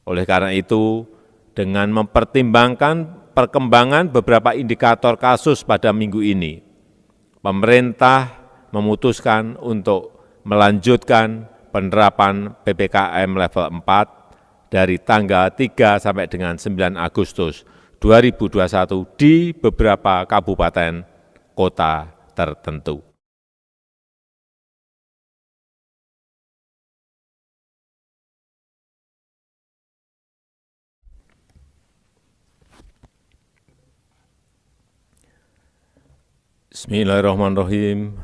Oleh karena itu, dengan mempertimbangkan perkembangan beberapa indikator kasus pada minggu ini, pemerintah memutuskan untuk melanjutkan penerapan PPKM level 4 dari tanggal 3 sampai dengan 9 Agustus 2021 di beberapa kabupaten kota tertentu. Bismillahirrahmanirrahim.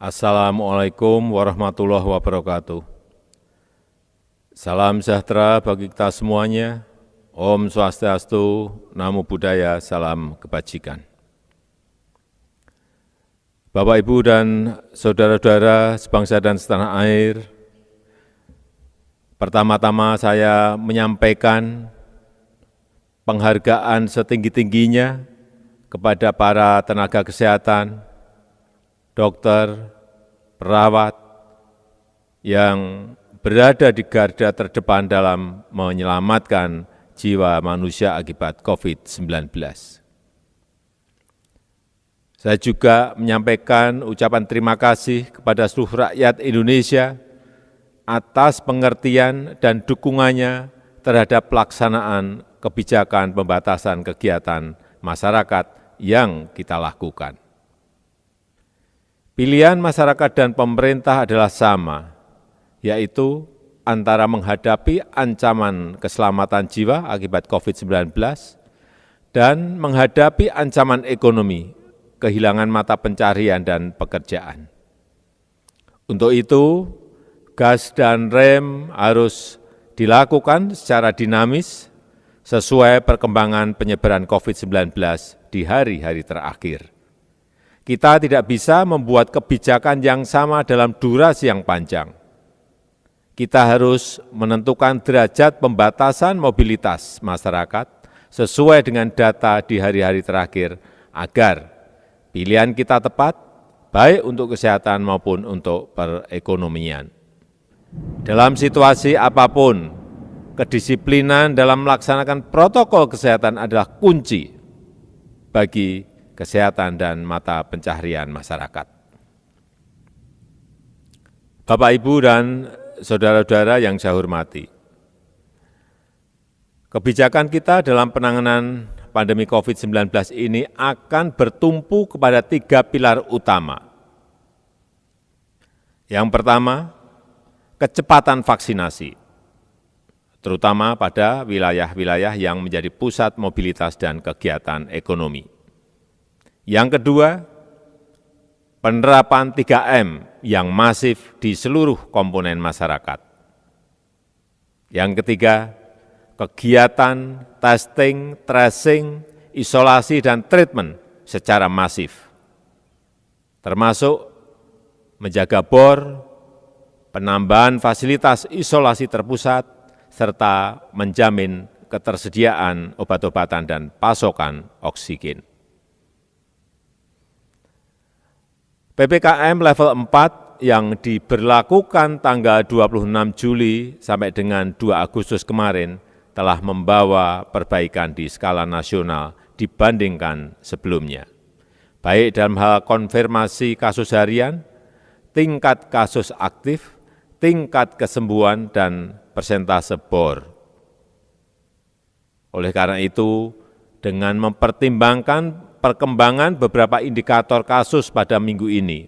Assalamualaikum warahmatullahi wabarakatuh. Salam sejahtera bagi kita semuanya. Om Swastiastu, Namo Buddhaya, salam kebajikan. Bapak, Ibu, dan saudara-saudara sebangsa dan setanah air, pertama-tama saya menyampaikan penghargaan setinggi-tingginya kepada para tenaga kesehatan, dokter, perawat yang berada di garda terdepan dalam menyelamatkan jiwa manusia akibat COVID-19. Saya juga menyampaikan ucapan terima kasih kepada seluruh rakyat Indonesia atas pengertian dan dukungannya terhadap pelaksanaan kebijakan pembatasan kegiatan masyarakat yang kita lakukan. Pilihan masyarakat dan pemerintah adalah sama, yaitu antara menghadapi ancaman keselamatan jiwa akibat COVID-19 dan menghadapi ancaman ekonomi, kehilangan mata pencarian dan pekerjaan. Untuk itu, gas dan rem harus dilakukan secara dinamis sesuai perkembangan penyebaran COVID-19 di hari-hari terakhir. Kita tidak bisa membuat kebijakan yang sama dalam durasi yang panjang. Kita harus menentukan derajat pembatasan mobilitas masyarakat sesuai dengan data di hari-hari terakhir agar pilihan kita tepat, baik untuk kesehatan maupun untuk perekonomian. Dalam situasi apapun, kedisiplinan dalam melaksanakan protokol kesehatan adalah kunci bagi kesehatan dan mata pencaharian masyarakat. Bapak, Ibu, dan saudara-saudara yang saya hormati, kebijakan kita dalam penanganan pandemi COVID-19 ini akan bertumpu kepada 3 pilar utama. Yang pertama, kecepatan vaksinasi, terutama pada wilayah-wilayah yang menjadi pusat mobilitas dan kegiatan ekonomi. Yang kedua, penerapan 3M yang masif di seluruh komponen masyarakat. Yang ketiga, kegiatan testing, tracing, isolasi, dan treatment secara masif, termasuk menjaga bor, penambahan fasilitas isolasi terpusat, serta menjamin ketersediaan obat-obatan dan pasokan oksigen. PPKM level 4 yang diberlakukan tanggal 26 Juli sampai dengan 2 Agustus kemarin telah membawa perbaikan di skala nasional dibandingkan sebelumnya, baik dalam hal konfirmasi kasus harian, tingkat kasus aktif, tingkat kesembuhan, dan persentase bor. Oleh karena itu, dengan mempertimbangkan perkembangan beberapa indikator kasus pada minggu ini,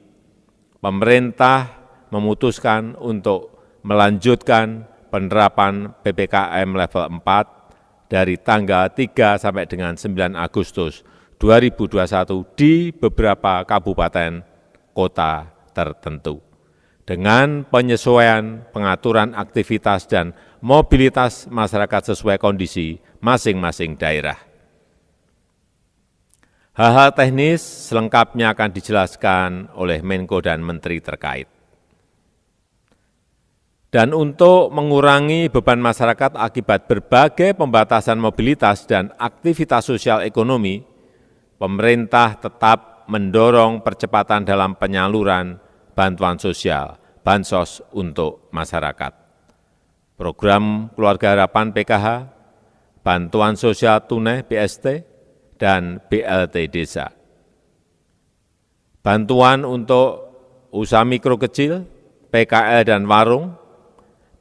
pemerintah memutuskan untuk melanjutkan penerapan PPKM level 4 dari tanggal 3 sampai dengan 9 Agustus 2021 di beberapa kabupaten kota tertentu, dengan penyesuaian pengaturan aktivitas dan mobilitas masyarakat sesuai kondisi masing-masing daerah. Hal-hal teknis selengkapnya akan dijelaskan oleh Menko dan Menteri terkait. Dan untuk mengurangi beban masyarakat akibat berbagai pembatasan mobilitas dan aktivitas sosial ekonomi, pemerintah tetap mendorong percepatan dalam penyaluran bantuan sosial, bansos untuk masyarakat. program Keluarga Harapan PKH, bantuan sosial tunai BST, dan BLT Desa. Bantuan untuk usaha mikro kecil, PKL dan warung,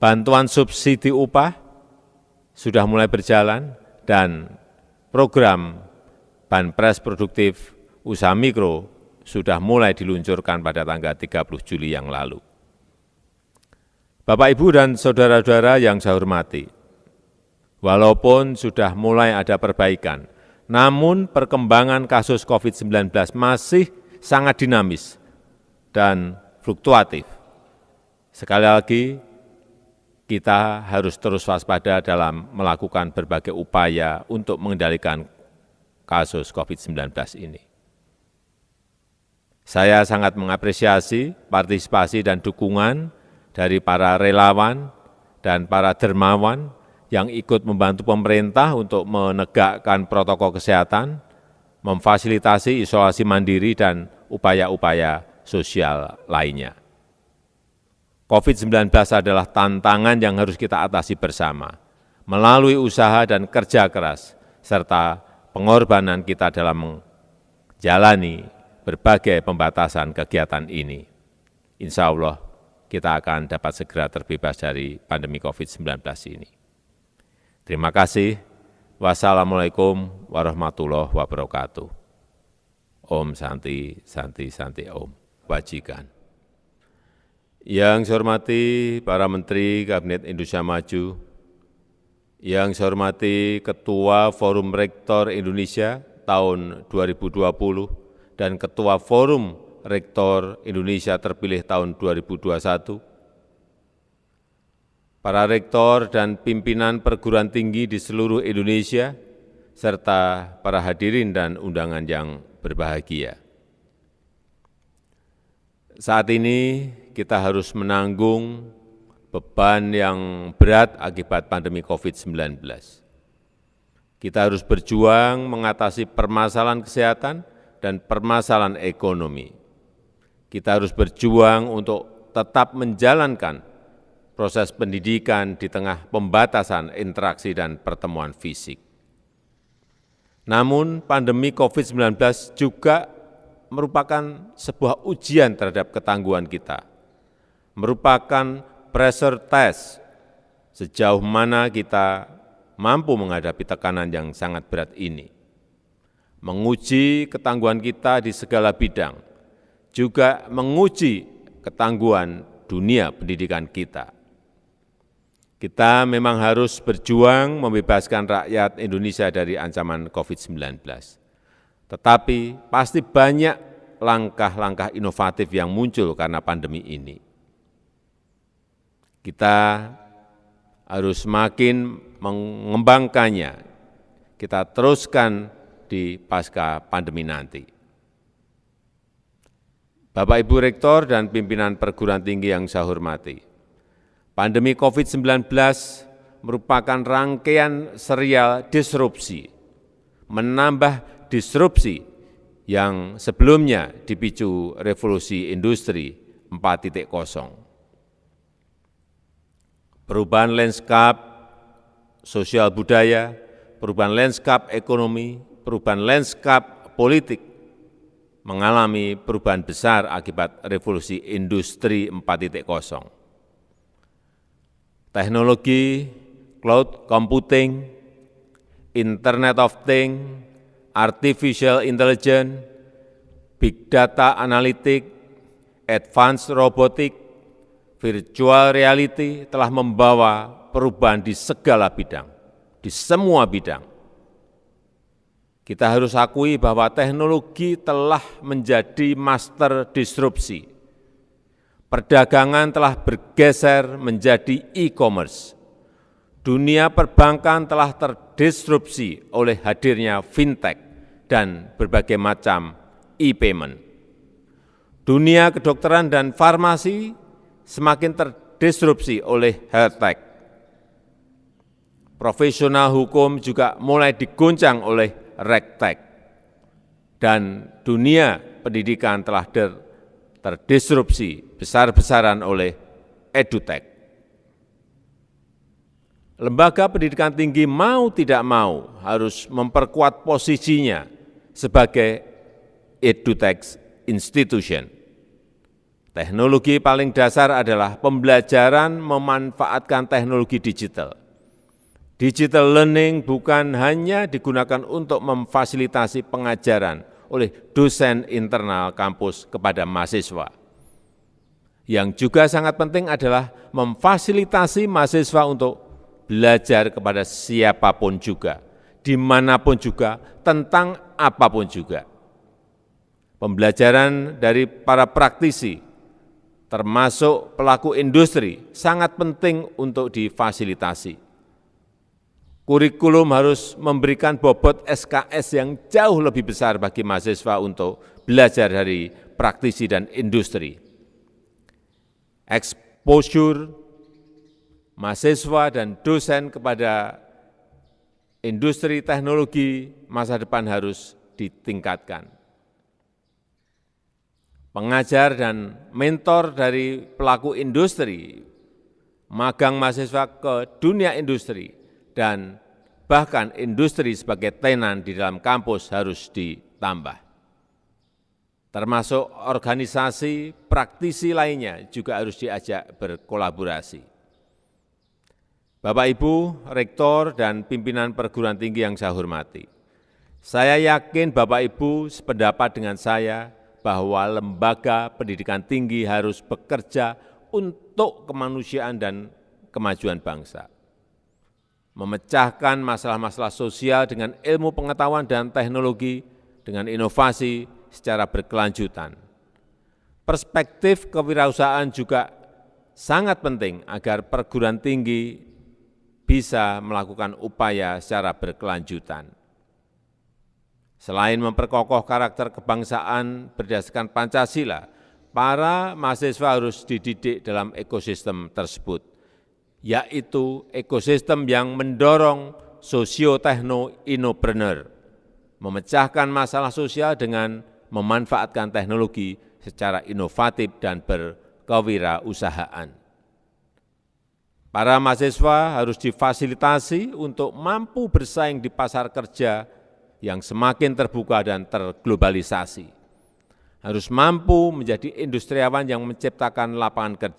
bantuan subsidi upah sudah mulai berjalan, dan program Banpres Produktif Usaha Mikro sudah mulai diluncurkan pada tanggal 30 Juli yang lalu. Bapak, Ibu, dan saudara-saudara yang saya hormati, walaupun sudah mulai ada perbaikan, namun perkembangan kasus COVID-19 masih sangat dinamis dan fluktuatif. Sekali lagi, kita harus terus waspada dalam melakukan berbagai upaya untuk mengendalikan kasus COVID-19 ini. Saya sangat mengapresiasi partisipasi dan dukungan dari para relawan dan para dermawan yang ikut membantu pemerintah untuk menegakkan protokol kesehatan, memfasilitasi isolasi mandiri, dan upaya-upaya sosial lainnya. COVID-19 adalah tantangan yang harus kita atasi bersama, melalui usaha dan kerja keras, serta pengorbanan kita dalam menjalani berbagai pembatasan kegiatan ini. Insya Allah, kita akan dapat segera terbebas dari pandemi COVID-19 ini. Terima kasih. Wassalamualaikum warahmatullahi wabarakatuh. Om Santi, Santi, Santi Om. Wajikan. Yang saya hormati para Menteri Kabinet Indonesia Maju, yang saya hormati Ketua Forum Rektor Indonesia tahun 2020 dan Ketua Forum Rektor Indonesia terpilih tahun 2021, para rektor dan pimpinan perguruan tinggi di seluruh Indonesia, serta para hadirin dan undangan yang berbahagia. Saat ini kita harus menanggung beban yang berat akibat pandemi COVID-19. Kita harus berjuang mengatasi permasalahan kesehatan dan permasalahan ekonomi. Kita harus berjuang untuk tetap menjalankan proses pendidikan di tengah pembatasan interaksi dan pertemuan fisik. Namun pandemi COVID-19 juga merupakan sebuah ujian terhadap ketangguhan kita, merupakan pressure test sejauh mana kita mampu menghadapi tekanan yang sangat berat ini, menguji ketangguhan kita di segala bidang, juga menguji ketangguhan dunia pendidikan kita. Kita memang harus berjuang membebaskan rakyat Indonesia dari ancaman COVID-19. Tetapi pasti banyak langkah-langkah inovatif yang muncul karena pandemi ini. Kita harus semakin mengembangkannya, kita teruskan di pasca pandemi nanti. Bapak, Ibu Rektor, dan pimpinan perguruan tinggi yang saya hormati, pandemi COVID-19 merupakan rangkaian serial disrupsi, menambah disrupsi yang sebelumnya dipicu revolusi industri 4.0. Perubahan lanskap sosial budaya, perubahan lanskap ekonomi, perubahan lanskap politik mengalami perubahan besar akibat revolusi industri 4.0. Teknologi, cloud computing, Internet of Things, artificial intelligence, big data analytic, advanced robotic, virtual reality telah membawa perubahan di segala bidang, di semua bidang. Kita harus akui bahwa teknologi telah menjadi master disrupsi. Perdagangan telah bergeser menjadi e-commerce. Dunia perbankan telah terdisrupsi oleh hadirnya fintech dan berbagai macam e-payment. Dunia kedokteran dan farmasi semakin terdisrupsi oleh health tech. Profesional hukum juga mulai diguncang oleh regtech, dan dunia pendidikan telah terdisrupsi besar-besaran oleh edutech. lembaga pendidikan tinggi mau tidak mau harus memperkuat posisinya sebagai edutech institution. Teknologi paling dasar adalah pembelajaran memanfaatkan teknologi digital. Digital learning bukan hanya digunakan untuk memfasilitasi pengajaran oleh dosen internal kampus kepada mahasiswa. Yang juga sangat penting adalah memfasilitasi mahasiswa untuk belajar kepada siapapun juga, dimanapun juga, tentang apapun juga. Pembelajaran dari para praktisi, termasuk pelaku industri, sangat penting untuk difasilitasi. Kurikulum harus memberikan bobot SKS yang jauh lebih besar bagi mahasiswa untuk belajar dari praktisi dan industri. Exposure mahasiswa dan dosen kepada industri teknologi masa depan harus ditingkatkan. Pengajar dan mentor dari pelaku industri, magang mahasiswa ke dunia industri, dan bahkan industri sebagai tenan di dalam kampus harus ditambah. Termasuk organisasi praktisi lainnya juga harus diajak berkolaborasi. Bapak Ibu, Rektor dan pimpinan perguruan tinggi yang saya hormati, saya yakin Bapak Ibu sependapat dengan saya bahwa lembaga pendidikan tinggi harus bekerja untuk kemanusiaan dan kemajuan bangsa. Memecahkan masalah-masalah sosial dengan ilmu pengetahuan dan teknologi dengan inovasi secara berkelanjutan. Perspektif kewirausahaan juga sangat penting agar perguruan tinggi bisa melakukan upaya secara berkelanjutan. Selain memperkokoh karakter kebangsaan berdasarkan Pancasila, para mahasiswa harus dididik dalam ekosistem tersebut, yaitu ekosistem yang mendorong sosio-techno-inopreneur, memecahkan masalah sosial dengan memanfaatkan teknologi secara inovatif dan berkewirausahaan. Para mahasiswa harus difasilitasi untuk mampu bersaing di pasar kerja yang semakin terbuka dan terglobalisasi. Harus mampu menjadi industriawan yang menciptakan lapangan kerja.